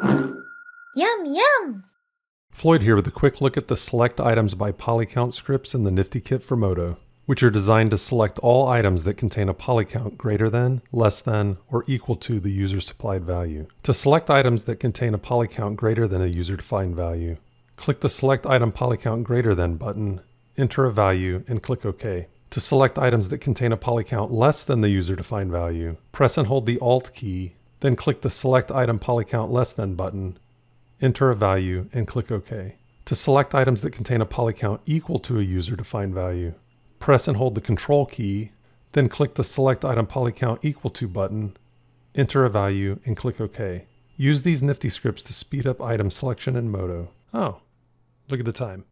Yum, yum! Floyd here with a quick look at the Select Items by Polycount scripts in the Nifty Kit for Modo, which are designed to select all items that contain a polycount greater than, less than, or equal to the user supplied value. To select items that contain a polycount greater than a user-defined value, click the Select Item Polycount Greater Than button, enter a value, and click OK. To select items that contain a polycount less than the user-defined value, press and hold the Alt key, then click the Select Item Polycount Less Than button, enter a value, and click OK. To select items that contain a polycount equal to a user-defined value, press and hold the Control key, then click the Select Item Polycount Equal To button, enter a value, and click OK. Use these nifty scripts to speed up item selection in Modo. Oh, look at the time.